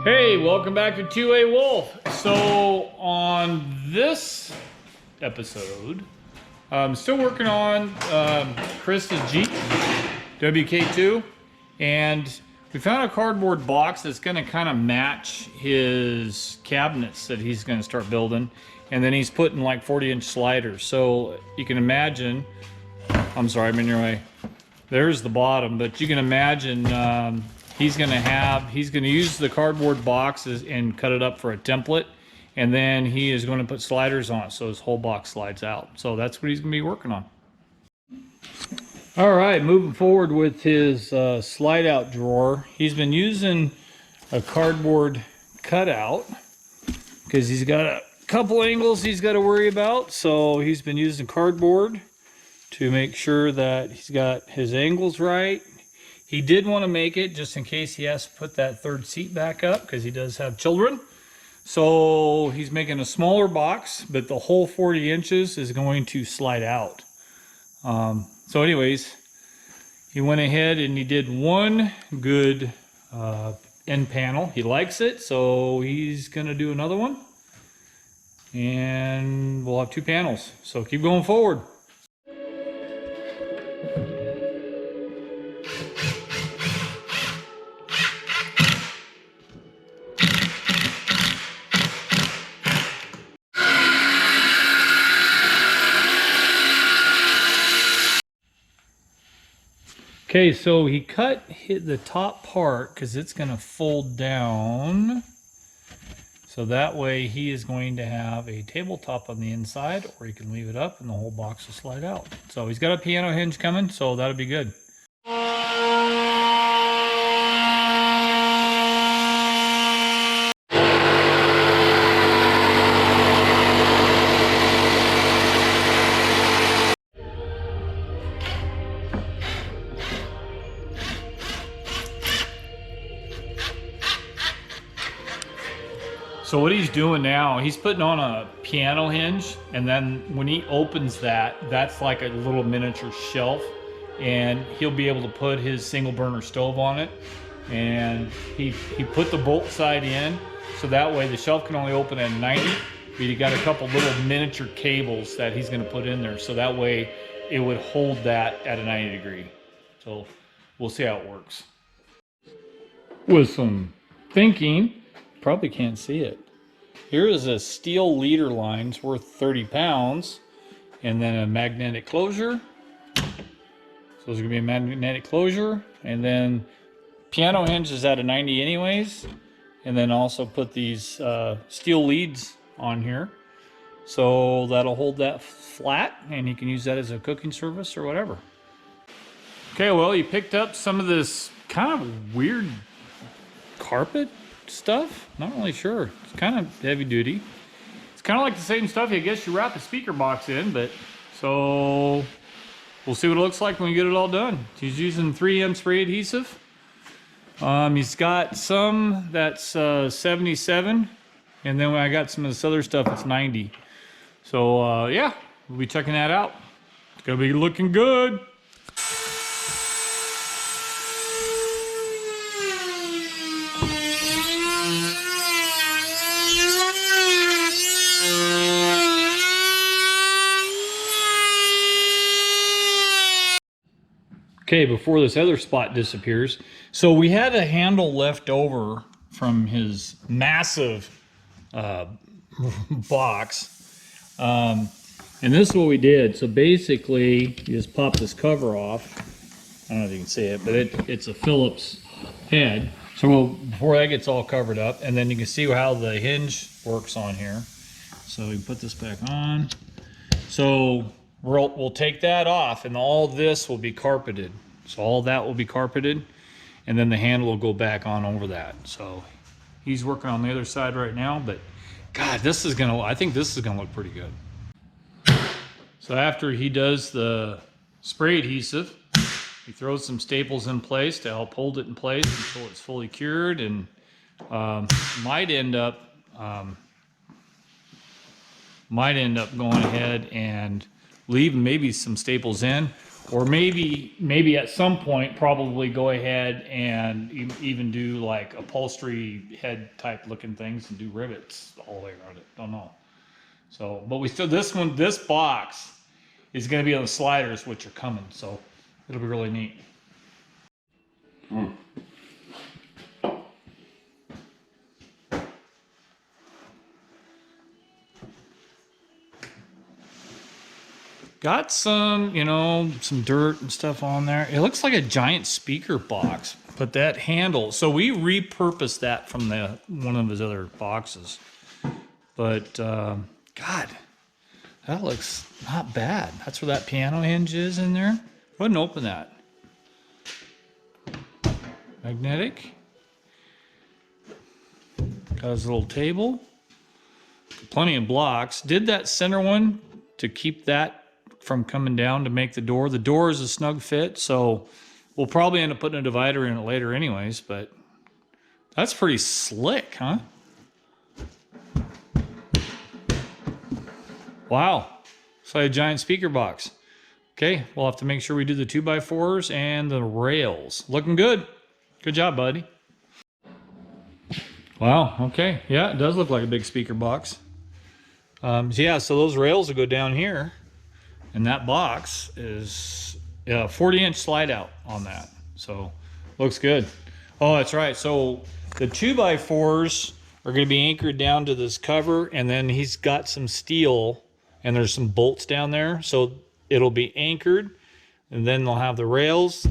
Hey, welcome back to 2A Wolf. So on this episode, I'm still working on Chris's Jeep WKII, and we found a cardboard box that's going to kind of match his cabinets that he's going to start building, and then he's putting like 40-inch sliders. So you can imagine, I'm sorry, I'm in your way. There's the bottom, but you can imagine he's going to use the cardboard boxes and cut it up for a template, and then he is going to put sliders on it so his whole box slides out. So that's what he's going to be working on. All right, moving forward with his slide out drawer. He's been using a cardboard cutout because he's got a couple angles he's got to worry about. So he's been using cardboard to make sure that he's got his angles right. He did want to make it just in case he has to put that third seat back up because he does have children. So he's making a smaller box, but the whole 40 inches is going to slide out. So anyways, he went ahead and he did one good end panel. He likes it, so he's going to do another one. And we'll have two panels. So keep going forward. Okay, so he hit the top part because it's going to fold down. So that way he is going to have a tabletop on the inside, or he can leave it up and the whole box will slide out. So he's got a piano hinge coming, so that'll be good. So what he's doing now, he's putting on a piano hinge, and then when he opens that, that's like a little miniature shelf, and he'll be able to put his single burner stove on it. And he put the bolt side in, so that way the shelf can only open at 90, but he got a couple little miniature cables that he's gonna put in there, so that way it would hold that at a 90 degree. So we'll see how it works. With some thinking, probably can't see it. Here is a steel leader line. It's worth 30 pounds. And then a magnetic closure. So there's gonna be a magnetic closure. And then piano hinge is at a 90 anyways. And then also put these steel leads on here. So that'll hold that flat, and you can use that as a cooking surface or whatever. Okay, well, he picked up some of this kind of weird carpet stuff. Not really sure. It's kind of heavy duty. It's kind of like the same stuff I guess you wrap a speaker box in, but so we'll see what it looks like when we get it all done. He's using 3M spray adhesive. He's got some that's 77, and then when I got some of this other stuff, it's 90. So yeah, we'll be checking that out. It's gonna be looking good. Okay, before this other spot disappears, so we had a handle left over from his massive box, and this is what we did. So basically, you just pop this cover off. I don't know if you can see it, but it's a Phillips head. So before that gets all covered up, and then you can see how the hinge works on here. So we put this back on. So we'll take that off, and all this will be carpeted. So all that will be carpeted, and then the handle will go back on over that. So he's working on the other side right now, but God, I think this is gonna look pretty good. So after he does the spray adhesive, he throws some staples in place to help hold it in place until it's fully cured, and might end up going ahead and leave maybe some staples in, Or maybe at some point, probably go ahead and even do like upholstery head type looking things and do rivets all the way around it. Don't know. So, but we still, this box is going to be on the sliders, which are coming. So it'll be really neat. Got some, you know, some dirt and stuff on there. It looks like a giant speaker box, but that handle, so we repurposed that from one of his other boxes. But God, that looks not bad. That's where that piano hinge is in there. Go ahead and open that. Magnetic. Got his little table. Plenty of blocks. Did that center one to keep that from coming down to make the door. The door is a snug fit, so we'll probably end up putting a divider in it later anyways, but that's pretty slick, huh? Wow. It's like a giant speaker box. Okay, we'll have to make sure we do the 2x4s and the rails. Looking good. Good job, buddy. Wow, okay. Yeah, it does look like a big speaker box. Yeah, so those rails will go down here. And that box is 40-inch slide out on that. So looks good. Oh, that's right. So the 2x4s are going to be anchored down to this cover, and then he's got some steel and there's some bolts down there. So it'll be anchored, and then they'll have the rails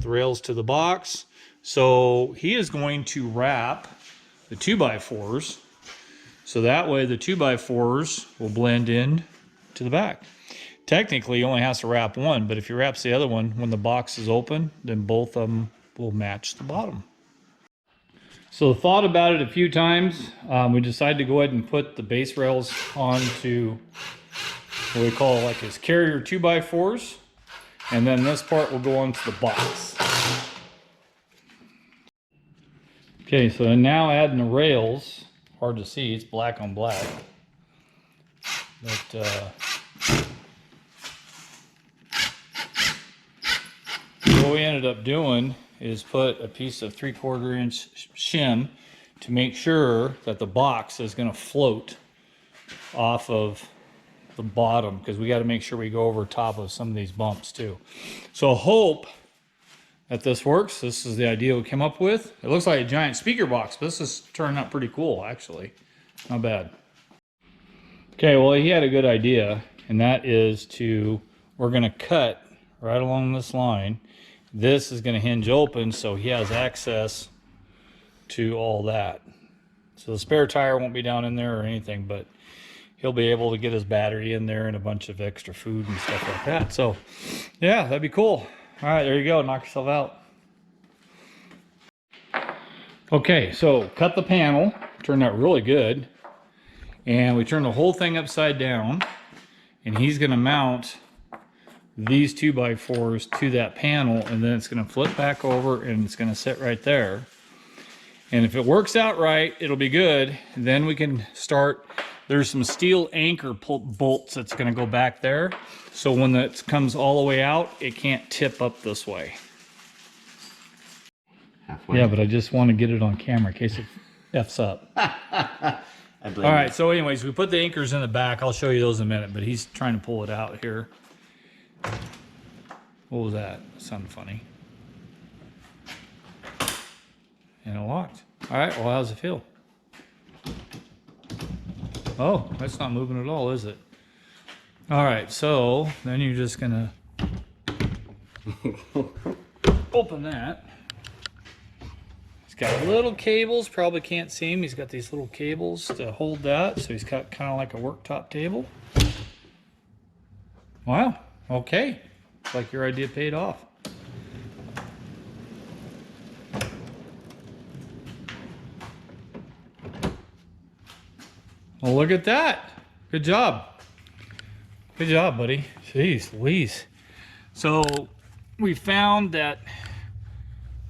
to the box. So he is going to wrap the 2x4s. So that way the 2x4s will blend in to the back. Technically, he only has to wrap one, but if he wraps the other one, when the box is open, then both of them will match the bottom. So thought about it a few times. We decided to go ahead and put the base rails onto what we call like his carrier 2x4s. And then this part will go onto the box. Okay, so now adding the rails. Hard to see, it's black on black. But what we ended up doing is put a piece of 3/4 inch shim to make sure that the box is going to float off of the bottom, because we got to make sure we go over top of some of these bumps too. So hope that this works. This is the idea we came up with. It looks like a giant speaker box, but this is turning out pretty cool actually. Not bad. Okay, well, he had a good idea, and that is we're going to cut right along this line. This is going to hinge open, so he has access to all that. So the spare tire won't be down in there or anything, but he'll be able to get his battery in there and a bunch of extra food and stuff like that. So yeah, that'd be cool. All right, there you go. Knock yourself out. Okay, so cut the panel. Turned out really good. And we turned the whole thing upside down. And he's going to mount these 2x4s to that panel, and then it's going to flip back over and it's going to sit right there. And if it works out right, it'll be good. Then we can start. There's some steel anchor bolts that's going to go back there, so when that comes all the way out, it can't tip up this way. Halfway. Yeah, but I just want to get it on camera in case it F's up. All right, so anyways, we put the anchors in the back. I'll show you those in a minute, but he's trying to pull it out here. What was that? That sounded funny. And it locked. All right, well, how's it feel? Oh, that's not moving at all, is it? All right, so then you're just gonna open that. He's got little cables, probably can't see him. He's got these little cables to hold that, so he's got kind of like a worktop table. Wow, okay. Looks like your idea paid off. Well, look at that. Good job. Good job, buddy. Jeez Louise. So we found that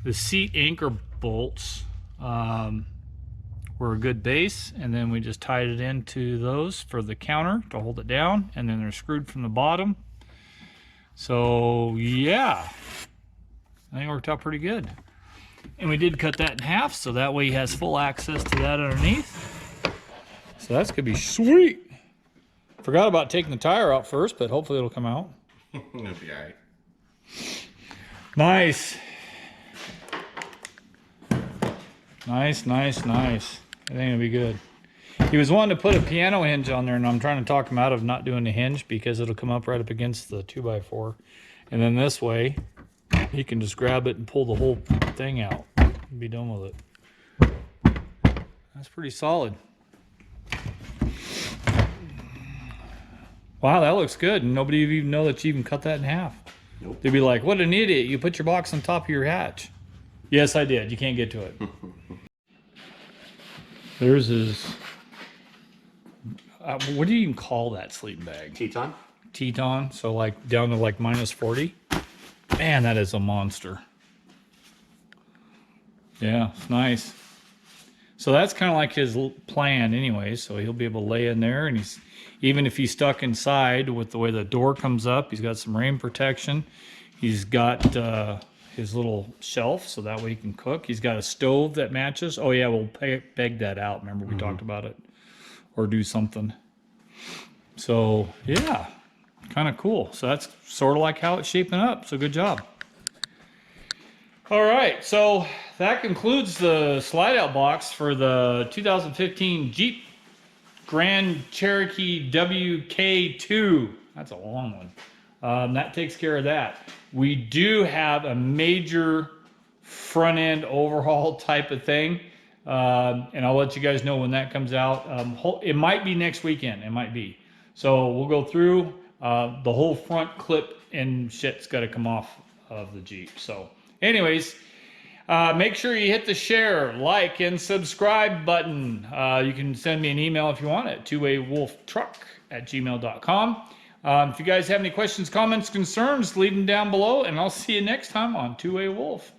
the seat anchor bolts were a good base, and then we just tied it into those for the counter to hold it down, and then they're screwed from the bottom. So yeah, I think it worked out pretty good. And we did cut that in half, so that way he has full access to that underneath. So that's gonna be sweet. Forgot about taking the tire out first, but hopefully it'll come out. It'll be all right. Nice. Nice, nice, nice. I think it'll be good. He was wanting to put a piano hinge on there, and I'm trying to talk him out of not doing the hinge because it'll come up right up against the 2x4. And then this way, he can just grab it and pull the whole thing out and be done with it. That's pretty solid. Wow, that looks good. And nobody would even know that you even cut that in half. Nope. They'd be like, what an idiot. You put your box on top of your hatch. Yes, I did. You can't get to it. There's his... what do you even call that sleeping bag? Teton? Teton. So like down to like minus 40. Man, that is a monster. Yeah, it's nice. So that's kind of like his plan anyway. So he'll be able to lay in there, and he's, even if he's stuck inside with the way the door comes up, he's got some rain protection. He's got his little shelf, so that way he can cook. He's got a stove that matches. Oh yeah, we'll peg that out. Remember we talked about it, or do something. So yeah, kind of cool. So that's sort of like how it's shaping up. So good job. All right, so that concludes the slide out box for the 2015 Jeep Grand Cherokee WKII. That's a long one. That takes care of that. We do have a major front end overhaul type of thing. And I'll let you guys know when that comes out. It might be next weekend, it might be. So we'll go through the whole front clip and shit's got to come off of the Jeep. So anyways, make sure you hit the share, like, and subscribe button. You can send me an email if you want at twoway-wolf-truck@gmail.com. If you guys have any questions, comments, concerns, leave them down below, and I'll see you next time on Two Way Wolf.